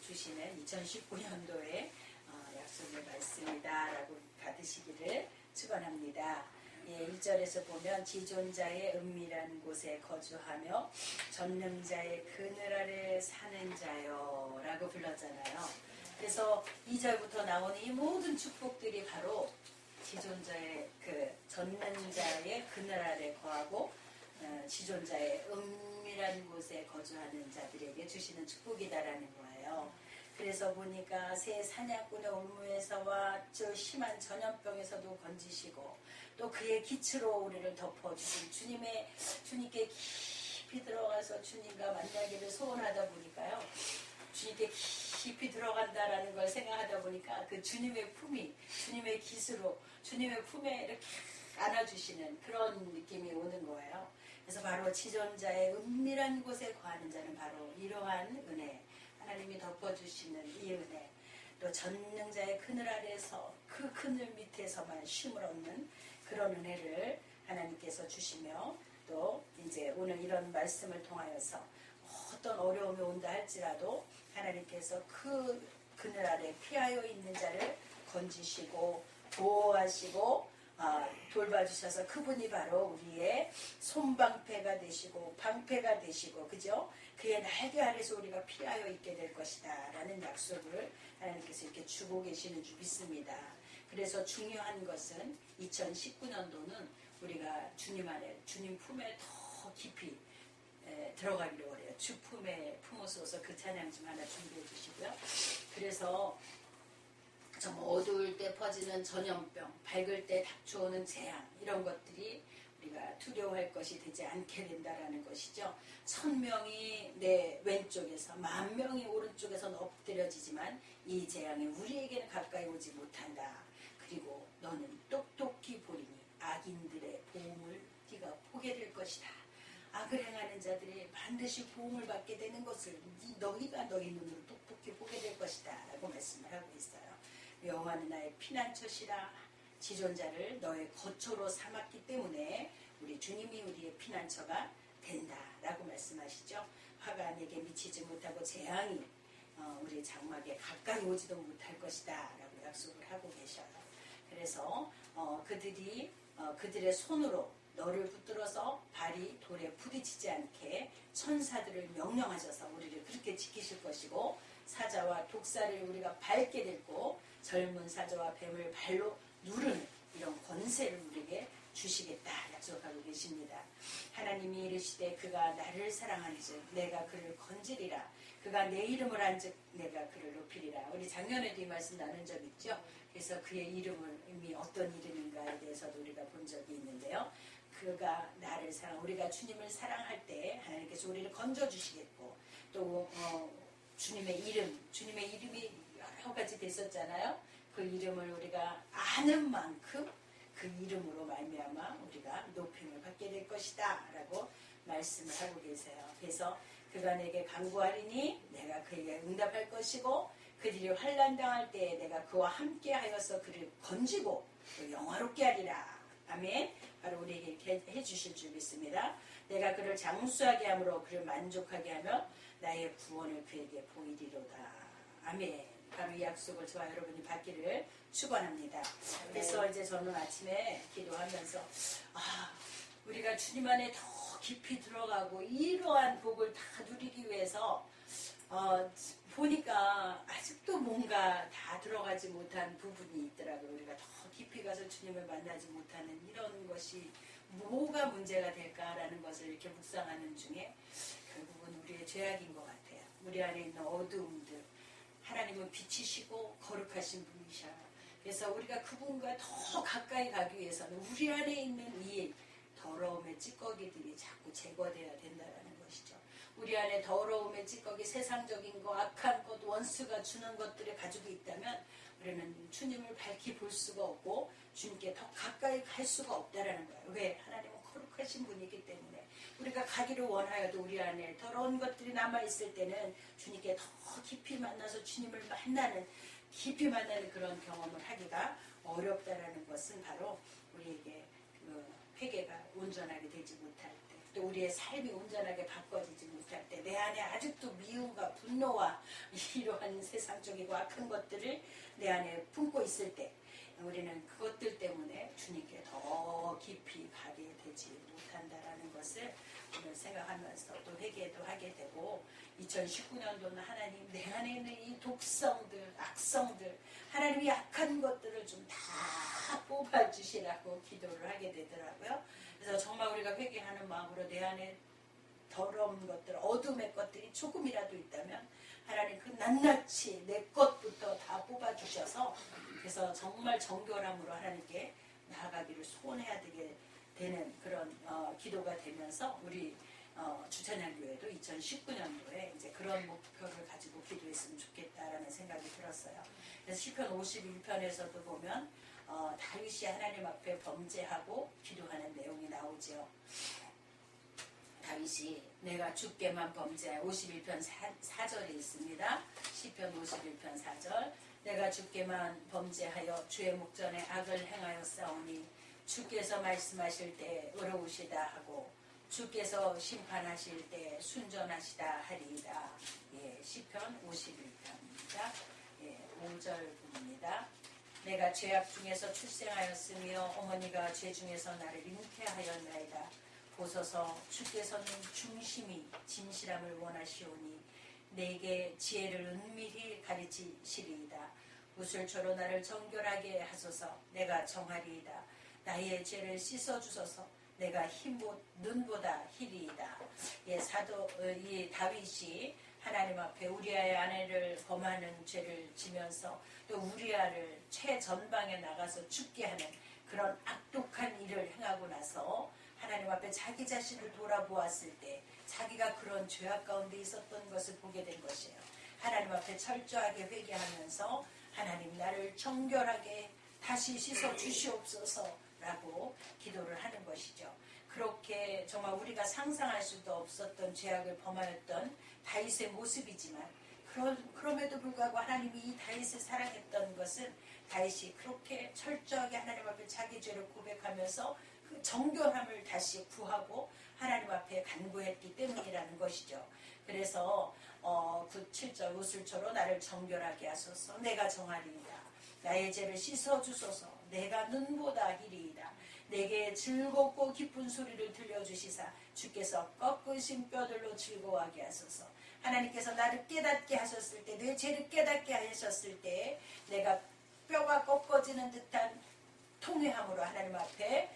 주시는 2019년도의 약속의 말씀이다 라고 받으시기를 축원합니다. 1절에서 보면 지존자의 은밀한 곳에 거주하며 전능자의 그늘 아래 사는 자요 라고 불렀잖아요. 그래서 2절부터 나오는 이 모든 축복들이 바로 지존자의 그 전능자의 그늘 아래 거하고 지존자의 은밀한 곳에 거주하는 자들에게 주시는 축복이다라는 거예요. 그래서 보니까 새 사냥꾼의 올무에서와 저 심한 전염병에서도 건지시고 또 그의 기초로 우리를 덮어주신 주님께 깊이 들어가서 주님과 만나기를 소원하다 보니까요. 주님께 깊이 들어간다라는 걸 생각하다 보니까 그 주님의 품이 주님의 기수로 주님의 품에 이렇게 안아주시는 그런 느낌이 오는 거예요. 그래서 바로 지존자의 은밀한 곳에 거하는 자는 바로 이러한 은혜, 하나님이 덮어주시는 이 은혜, 또 전능자의 그늘 아래서 그 그늘 밑에서만 쉼을 얻는 그런 은혜를 하나님께서 주시며, 또 이제 오늘 이런 말씀을 통하여서 어떤 어려움이 온다 할지라도 하나님께서 그 그늘 아래 피하여 있는 자를 건지시고 보호하시고 돌봐주셔서 그분이 바로 우리의 손방패가 되시고 방패가 되시고, 그죠? 그의 날개 아래서 우리가 피하여 있게 될 것이다 라는 약속을 하나님께서 이렇게 주고 계시는 줄 믿습니다. 그래서 중요한 것은 2019년도는 우리가 주님 안에, 주님 품에 더 깊이 들어가기를 원해요. 주 품에 품어서 그 찬양 좀 하나 준비해 주시고요. 그래서 좀 어두울 때 퍼지는 전염병, 밝을 때 닥쳐오는 재앙, 이런 것들이 우리가 두려워할 것이 되지 않게 된다라는 것이죠. 1000명이 내 왼쪽에서 10,000명이 오른쪽에서 엎드려지지만 이 재앙이 우리에게는 가까이 오지 못한다. 그리고 너는 똑똑히 보리니 악인들의 보응을 네가 보게 될 것이다. 악을 행하는 자들이 반드시 보응을 받게 되는 것을 너희가 너희 눈으로 똑똑히 보게 될 것이다 라고 말씀을 하고 있어요. 여호와는 나의 피난처시라, 지존자를 너의 거처로 삼았기 때문에 우리 주님이 우리의 피난처가 된다라고 말씀하시죠. 화가 내게 미치지 못하고 재앙이 우리 장막에 가까이 오지도 못할 것이다 라고 약속을 하고 계셔요. 그래서 그들이 그들의 손으로 너를 붙들어서 발이 돌에 부딪히지 않게 천사들을 명령하셔서 우리를 그렇게 지키실 것이고, 사자와 독사를 우리가 밟게 되고 젊은 사자와 뱀을 발로 누르는 이런 권세를 우리에게 주시겠다 약속하고 계십니다. 하나님이 이르시되 그가 나를 사랑하는즉 내가 그를 건지리라. 그가 내 이름을 한즉 내가 그를 높이리라. 우리 작년에도 이 말씀 나눈 적 있죠. 그래서 그의 이름이 어떤 이름인가에 대해서도 우리가 본 적이 있는데요. 그가 나를 우리가 주님을 사랑할 때 하나님께서 우리를 건져주시겠고, 또 주님의 이름이 여러 가지 됐었잖아요. 그 이름을 우리가 아는 만큼 그 이름으로 말미암아 우리가 높임을 받게 될 것이다 라고 말씀을 하고 계세요. 그래서 그가 내게 간구하리니 내가 그에게 응답할 것이고, 그들이 환난 당할 때에 내가 그와 함께 하여서 그를 건지고 또 영화롭게 하리라. 아멘. 바로 우리에게 이렇게 해주실 줄 믿습니다. 내가 그를 장수하게 함으로 그를 만족하게 하며 나의 구원을 그에게 보이리로다. 아멘. 바로 이 약속을 저와 여러분이 받기를 축원합니다. 그래서 이제 저는 아침에 기도하면서 우리가 주님 안에 더 깊이 들어가고 이러한 복을 다 누리기 위해서 보니까 아직도 뭔가 다 들어가지 못한 부분이 있더라고요. 우리가 더 깊이 가서 주님을 만나지 못하는 이런 것이 뭐가 문제가 될까라는 것을 이렇게 묵상하는 중에 결국은 우리의 죄악인 것 같아요. 우리 안에 있는 어두움들, 하나님은 빛이시고 거룩하신 분이셔요. 그래서 우리가 그분과 더 가까이 가기 위해서는 우리 안에 있는 이 더러움의 찌꺼기들이 자꾸 제거돼야 된다는 것이죠. 우리 안에 더러움의 찌꺼기, 세상적인 것, 악한 것, 원수가 주는 것들을 가지고 있다면 우리는 주님을 밝히 볼 수가 없고 주님께 더 가까이 갈 수가 없다라는 거예요. 왜? 하나님은 거룩하신 분이기 때문에. 우리가 가기를 원하여도 우리 안에 더러운 것들이 남아있을 때는 주님께 더 깊이 만나서 주님을 깊이 만나는 그런 경험을 하기가 어렵다라는 것은 바로 우리에게 회개가 온전하게 되지 못할 때, 또 우리의 삶이 온전하게 바꿔지지 못할 때 내 안에 아직도 미움과 분노와 이러한 세상적이고 악한 것들을 내 안에 품고 있을 때 우리는 그것들 때문에 주님께 더 깊이 가게 되지 못한다라는 것을 오늘 생각하면서 또 회개도 하게 되고 2019년도는 하나님 내 안에 있는 이 독성들, 악성들 하나님이 약한 것들을 좀 다 뽑아주시라고 기도를 하게 되더라고요. 그래서 정말 우리가 회개하는 마음으로 내 안에 더러운 것들, 어둠의 것들이 조금이라도 있다면 하나님 그 낱낱이 내 것부터 다 뽑아주셔서 그래서 정말 정결함으로 하나님께 나아가기를 소원해야 되는 그런 기도가 되면서 우리 주찬양교회도 2019년도에 이제 그런 목표를 가지고 기도했으면 좋겠다라는 생각이 들었어요. 그래서 시편 51편에서도 보면 다윗이 하나님 앞에 범죄하고 기도하는 내용이 나오죠. 다윗이 내가 주께만 범죄하여 51편 4절에 있습니다. 시편 51편 4절 내가 주께만 범죄하여 주의 목전에 악을 행하여 싸우니 주께서 말씀하실 때 의로우시다 하고 주께서 심판하실 때 순전하시다 하리이다. 예, 시편 51편입니다. 예, 5절 부분입니다. 내가 죄악 중에서 출생하였으며 어머니가 죄 중에서 나를 잉태하였나이다. 보소서 주께서는 중심이 진실함을 원하시오니 내게 지혜를 은밀히 가르치시리이다. 우슬초로 나를 정결하게 하소서. 내가 정하리이다. 나의 죄를 씻어주소서. 내가 눈보다 희리이다. 예, 이 다윗이 하나님 앞에 우리아의 아내를 범하는 죄를 지면서 또 우리아를 최전방에 나가서 죽게 하는 그런 악독한 일을 행하고 나서 하나님 앞에 자기 자신을 돌아보았을 때 자기가 그런 죄악 가운데 있었던 것을 보게 된 것이에요. 하나님 앞에 철저하게 회개하면서 하나님 나를 정결하게 다시 씻어 주시옵소서라고 기도를 하는 것이죠. 그렇게 정말 우리가 상상할 수도 없었던 죄악을 범하였던 다윗의 모습이지만 그럼에도 불구하고 하나님이 이 다윗을 사랑했던 것은 다윗이 그렇게 철저하게 하나님 앞에 자기 죄를 고백하면서 그 정결함을 다시 구하고 하나님 앞에 간구했기 때문이라는 것이죠. 그래서 7절 우슬초로 나를 정결하게 하소서. 내가 정하리이다. 나의 죄를 씻어주소서. 내가 눈보다 희리이다. 내게 즐겁고 기쁜 소리를 들려주시사 주께서 꺾으신 뼈들로 즐거워하게 하소서. 하나님께서 나를 깨닫게 하셨을 때 내 죄를 깨닫게 하셨을 때 내가 뼈가 꺾어지는 듯한 통회함으로 하나님 앞에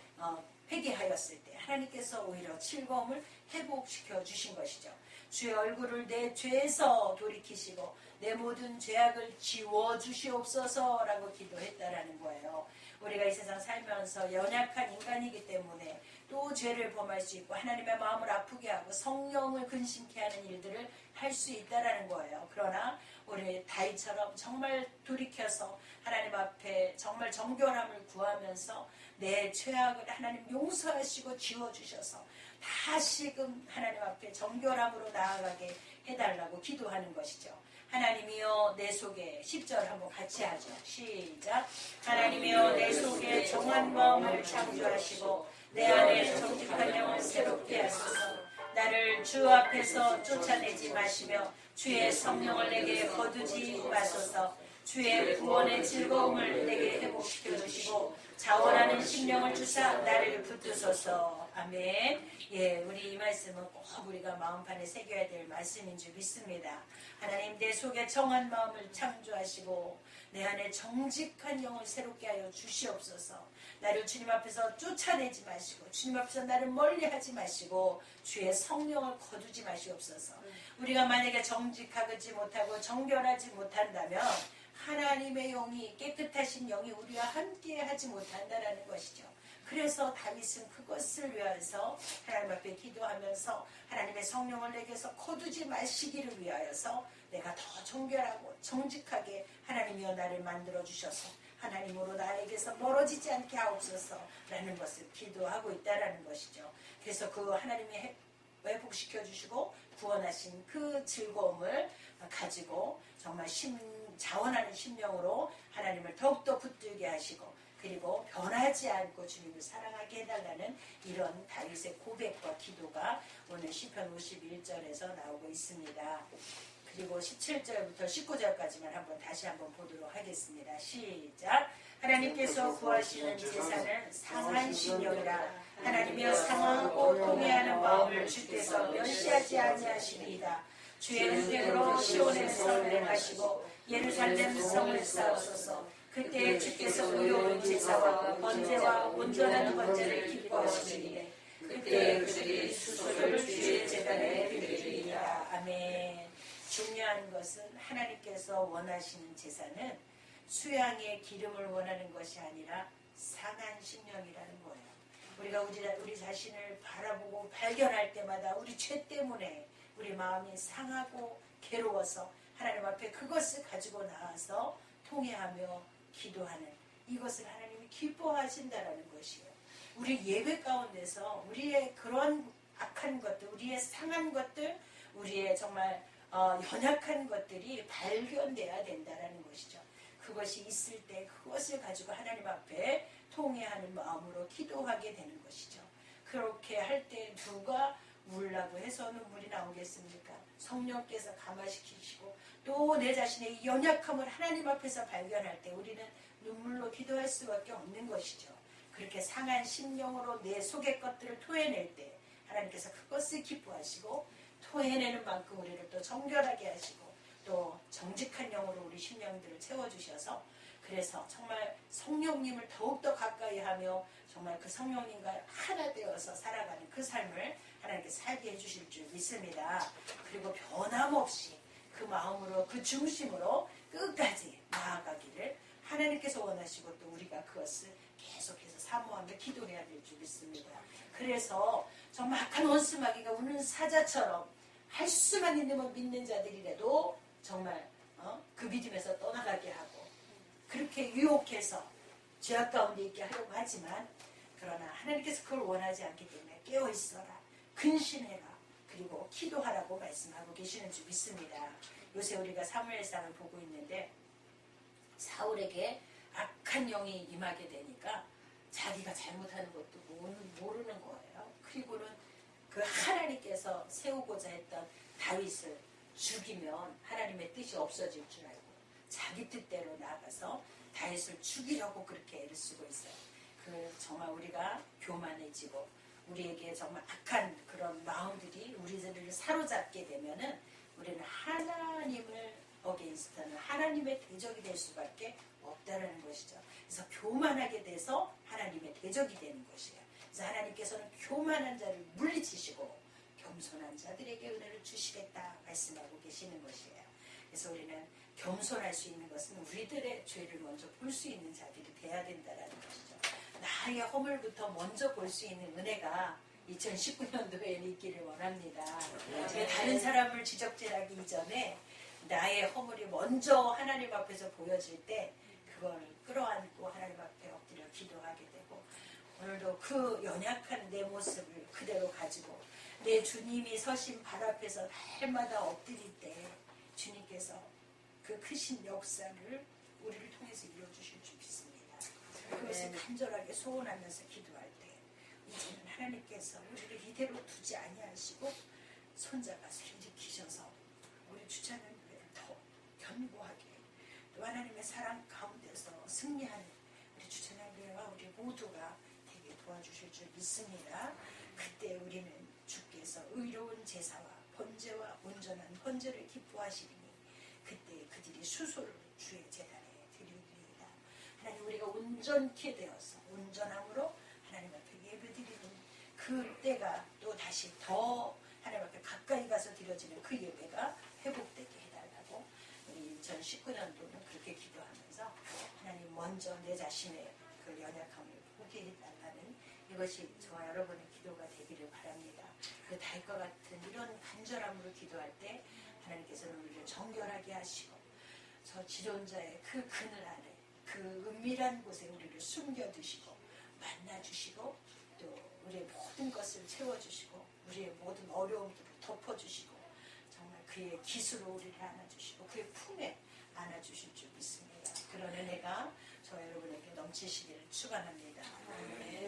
회개하였을 때 하나님께서 오히려 즐거움을 회복시켜 주신 것이죠. 주의 얼굴을 내 죄에서 돌이키시고 내 모든 죄악을 지워주시옵소서라고 기도했다라는 거예요. 우리가 이 세상 살면서 연약한 인간이기 때문에 또 죄를 범할 수 있고 하나님의 마음을 아프게 하고 성령을 근심케 하는 일들을 할 수 있다라는 거예요. 그러나 우리 다윗처럼 정말 돌이켜서 하나님 앞에 정말 정결함을 구하면서 내 죄악을 하나님 용서하시고 지워주셔서 다시금 하나님 앞에 정결함으로 나아가게 해달라고 기도하는 것이죠. 하나님이여 내 속에 10절 한번 같이 하죠. 시작. 하나님이여 내 속에 정한 마음을 창조하시고 내 안에 정직한 영을 새롭게 하소서. 나를 주 앞에서 쫓아내지 마시며 주의 성령을 내게 거두지 마소서. 주의 구원의 즐거움을 내게 회복시켜 주시고 자원하는 심령을 주사 나를 붙드소서. 아멘. 예, 우리 이 말씀은 꼭 우리가 마음판에 새겨야 될 말씀인 줄 믿습니다. 하나님 내 속에 정한 마음을 창조하시고 내 안에 정직한 영을 새롭게 하여 주시옵소서. 나를 주님 앞에서 쫓아내지 마시고 주님 앞에서 나를 멀리하지 마시고 주의 성령을 거두지 마시옵소서. 우리가 만약에 정직하지 못하고 정결하지 못한다면 하나님의 영이 깨끗하신 영이 우리와 함께 하지 못한다라는 것이죠. 그래서 다윗은 그것을 위하여서 하나님 앞에 기도하면서 하나님의 성령을 내게서 거두지 마시기를 위하여서 내가 더 정결하고 정직하게 하나님이여 나를 만들어 주셔서 하나님으로 나에게서 멀어지지 않게 하옵소서라는 것을 기도하고 있다라는 것이죠. 그래서 그 하나님이 회복시켜 주시고 구원하신 그 즐거움을 가지고 정말 자원하는 심령으로 하나님을 더욱더 붙들게 하시고 그리고 변하지 않고 주님을 사랑하게 해달라는 이런 다윗의 고백과 기도가 오늘 시편 51절에서 나오고 있습니다. 그리고 17절부터 19절까지만 다시 한번 보도록 하겠습니다. 시작. 하나님께서 구하시는 제사는 상한 심령이라. 하나님이여 상하고 통회하는 마음을 주께서 멸시하지 아니하시리이다. 주의 은혜로 시온에서 내려가시고 예루살렘 성을 쌓으소서. 그때 주께서 의로운 제사와 번제와 온전한 번제를 기뻐하시리니 그때 그들이 수소를 주의 제단에 드리리이다. 아멘. 중요한 것은 하나님께서 원하시는 제사는 수양의 기름을 원하는 것이 아니라 상한 심령이라는 거예요. 우리가 우리 자신을 바라보고 발견할 때마다 우리 죄 때문에 우리 마음이 상하고 괴로워서 하나님 앞에 그것을 가지고 나와서 통회하며 기도하는 이것을 하나님이 기뻐하신다라는 것이에요. 우리 예배 가운데서 우리의 그런 악한 것들, 우리의 상한 것들, 우리의 정말 연약한 것들이 발견돼야 된다는 것이죠. 그것이 있을 때 그것을 가지고 하나님 앞에 통회하는 마음으로 기도하게 되는 것이죠. 그렇게 할 때 누가 울라고 해서 눈물이 나오겠습니까? 성령께서 감화시키시고 또 내 자신의 연약함을 하나님 앞에서 발견할 때 우리는 눈물로 기도할 수밖에 없는 것이죠. 그렇게 상한 심령으로 내 속의 것들을 토해낼 때 하나님께서 그것을 기뻐하시고 토해내는 만큼 우리를 또 정결하게 하시고 또 정직한 영으로 우리 심령들을 채워주셔서 그래서 정말 성령님을 더욱더 가까이 하며 정말 그 성령님과 하나 되어서 살아가는 그 삶을 하나님께서 살게 해주실 줄 믿습니다. 그리고 변함없이 그 마음으로 그 중심으로 끝까지 나아가기를 하나님께서 원하시고 또 우리가 그것을 계속해서 사모하며 기도해야 될 줄 믿습니다. 그래서 정말 악한 원수마귀가 우는 사자처럼 할 수만 있는 믿는 자들이라도 정말 그 믿음에서 떠나가게 하고 그렇게 유혹해서 죄악 가운데 있게 하려고 하지만 그러나 하나님께서 그걸 원하지 않기 때문에 깨어있어라, 근신해라, 그리고 기도하라고 말씀하고 계시는 줄 믿습니다. 요새 우리가 사무엘상을 보고 있는데 사울에게 악한 영이 임하게 되니까 자기가 잘못하는 것도 모르는 거예요. 그리고는 그 하나님께서 세우고자 했던 다윗을 죽이면 하나님의 뜻이 없어질 줄 알고 자기 뜻대로 나가서 다윗을 죽이려고 그렇게 애를 쓰고 있어요. 그 정말 우리가 교만해지고 우리에게 정말 악한 그런 마음들이 우리들을 사로잡게 되면은 우리는 하나님을 어게인스트하는 하나님의 대적이 될 수밖에 없다는 것이죠. 그래서 교만하게 돼서 하나님의 대적이 되는 것이에요. 그래서 하나님께서는 교만한 자를 물리치시고 겸손한 자들에게 은혜를 주시겠다 말씀하고 계시는 것이에요. 그래서 우리는 겸손할 수 있는 것은 우리들의 죄를 먼저 볼 수 있는 자들이 돼야 된다는 것이죠. 나의 허물부터 먼저 볼 수 있는 은혜가 2019년도에 있기를 원합니다. 다른 사람을 지적질하기 이전에 나의 허물이 먼저 하나님 앞에서 보여질 때 그걸 끌어안고 하나님 앞에 엎드려 기도하게 되고 오늘도 그 연약한 내 모습을 그대로 가지고 내 주님이 서신 발 앞에서 날마다 엎드릴 때 주님께서 그 크신 역사를 우리를 통해서 이루어주실 줄 믿습니다. 그것을 간절하게 소원하면서 기도할 때 이제는 하나님께서 우리를 이대로 두지 아니하시고 손잡아서 일으키셔서 우리 주차는 더 견고하게 또 하나님의 사랑 가운데서 승리하는 우리 주차장교회와 우리 모두가 되게 도와주실 줄 믿습니다. 그때 우리는 주께서 의로운 제사와 번제와 온전한 번제를 기뻐하시리니 그때 그들이 수소를 주의 제단에 드리리이다. 하나님 우리가 온전케 되어서 온전함으로 하나님 앞에 예배드리는 그 때가 또 다시 더 하나님 앞에 가까이 가서 드려지는 그 예배가 회복되게 해달라고 우리 2019년도는 그렇게 기도하면서 하나님 먼저 내 자신의 그 연약함을 보게 해달라는 이것이 저와 여러분의 기도가 되기를 바랍니다. 그 달과 같은 이런 간절함으로 기도할 때 하나님께서는 우리를 정결하게 하시고 저 지존자의 그 그늘 안에 그 은밀한 곳에 우리를 숨겨두시고 만나주시고 또 우리의 모든 것을 채워주시고 우리의 모든 어려움들을 덮어주시고 정말 그의 기수로 우리를 안아주시고 그의 품에 안아주실 줄 믿습니다. 그런 은혜가 저 여러분에게 넘치시기를 축원합니다. 아멘.